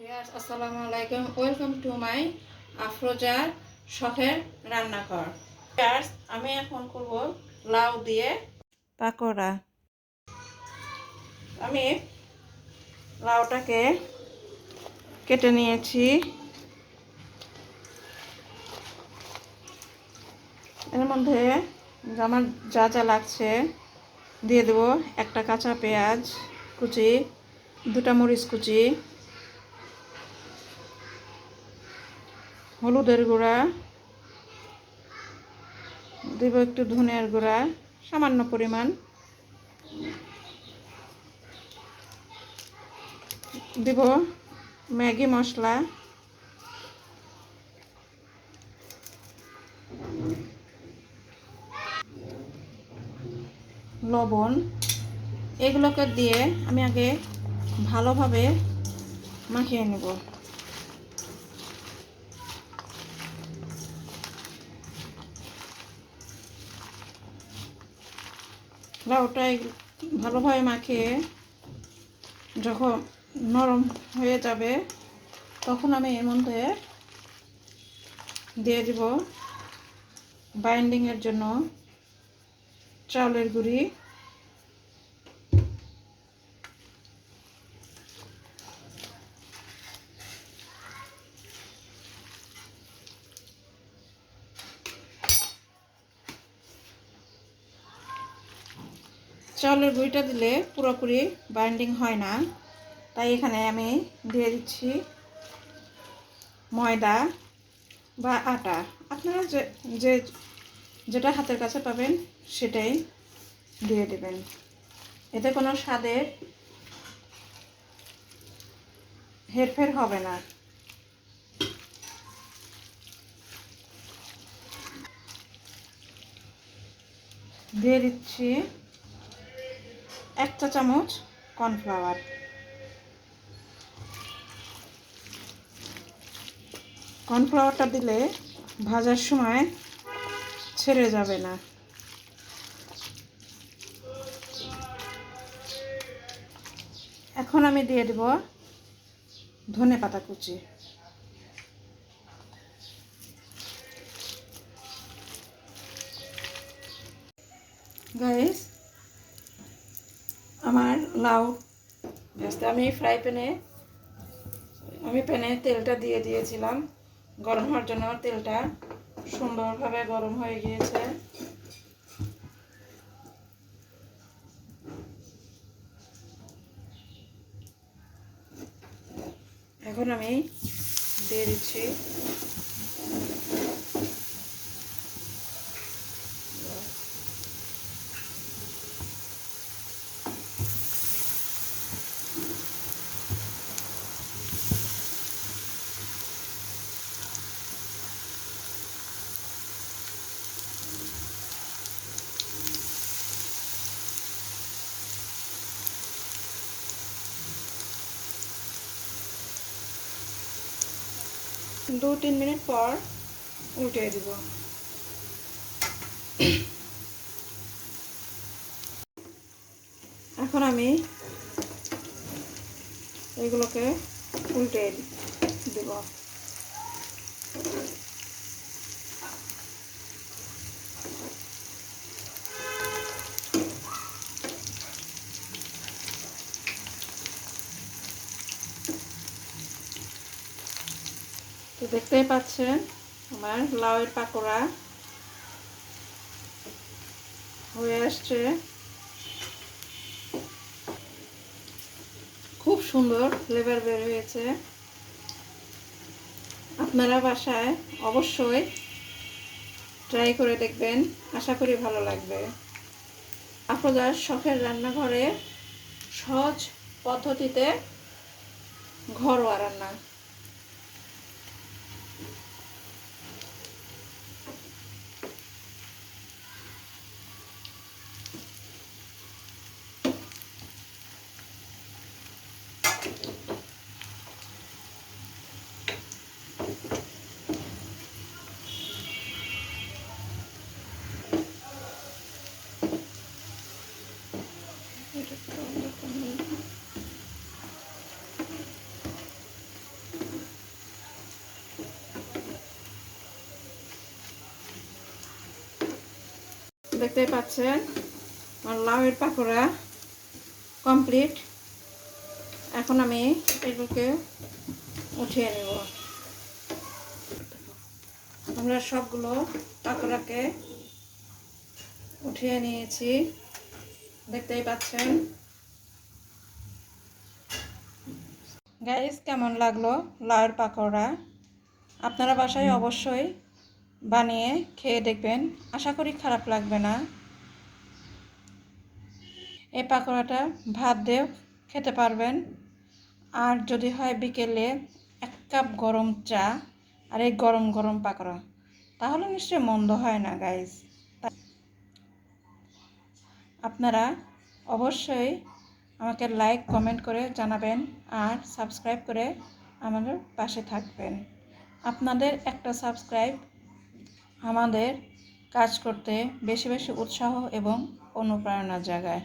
Viewers আসসালামু আলাইকুম, welcome to my আফরোজার শখের রান্নাঘর। ভিউয়ার্স, আমি এখন করব লাউ দিয়ে পাকোড়া। আমি লাউটাকে কেটে নিয়েছি। এর মধ্যে আমার যা যা লাগছে দিয়ে দেব। একটা কাঁচা পেঁয়াজ কুচি, দুটা মরিচ কুচি, হলুদের গুঁড়া দেব, একটু ধনিয়ার গুঁড়া সামান্য পরিমাণ দেব, ম্যাগি মশলা, লবণ। এগুলোকে দিয়ে আমি আগে ভালোভাবে মাখিয়ে নেব। লাউটা ভালোভাবে মাখিয়ে যখন নরম হয়ে যাবে তখন আমি এর মধ্যে দিয়ে দেব বাইন্ডিংয়ের জন্য চাউলের গুঁড়ি, চাউলের গুঁড়িটা দিলে পুরোপুরি বাইন্ডিং হয় না, তাই এখানে আমি দিয়ে দিচ্ছি ময়দা বা আটা। আপনারা যে যেটা হাতের কাছে পাবেন সেটাই দিয়ে দেবেন। এতে কোনো স্বাদের হেরফের হবে না। দিয়ে দিচ্ছি 1 চা চামচ কর্নফ্লাওয়ার। কর্নফ্লাওয়ারটা দিলে ভাজার সময় ছেড়ে যাবে না। এখন আমি দিয়ে দেব ধনেপাতা কুচি। গাইস, আমার লাউ আমি প্যানে তেলটা দিয়ে দিয়েছিলাম গরম হওয়ার জন্য। তেলটা সুন্দরভাবে গরম হয়ে গিয়েছে। এখন আমি দিয়ে দিচ্ছি दो तीन मिनट पर उल्टे দিব। এখন আমি এগুলোকে উল্টে দেব। তো দেখতেই পাচ্ছেন আমার লাউয়ের পাকোড়া হয়ে আসছে। খুব সুন্দর ফ্লেভার বের হয়েছে। আপনারা বাসায় অবশ্যই ট্রাই করে দেখবেন, আশা করি ভালো লাগবে। আপনাদের শখের রান্নাঘরে সহজ পদ্ধতিতে ঘরোয়া রান্না। দেখতেই পাচ্ছেন আমার লাউয়ের পাকোড়া কমপ্লিট। এখন আমি এগুলোকে উঠিয়ে নেব। আমরা সবগুলো পাকোড়াকে উঠিয়ে নিয়েছি, দেখতেই পাচ্ছেন। গাইস, কেমন লাগলো লাউয়ের পাকোড়া? আপনারা বাসায় অবশ্যই বানিয়ে খেয়ে দেখবেন, আশা করি খারাপ লাগবে না। এই পাকোড়াটা ভাত দিয়েও খেতে পারবেন, আর যদি হয় বিকেলে 1 কাপ গরম চা আর এই গরম গরম পাকোড়া, তাহলে নিশ্চয়ই মন্দ হয় না গাইস। আপনারা অবশ্যই আমাকে লাইক কমেন্ট করে জানাবেন আর সাবস্ক্রাইব করে আমাদের পাশে থাকবেন। আপনাদের একটা সাবস্ক্রাইব আমাদের কাজ করতে বেশি বেশি উৎসাহ এবং অনুপ্রেরণা জাগায়।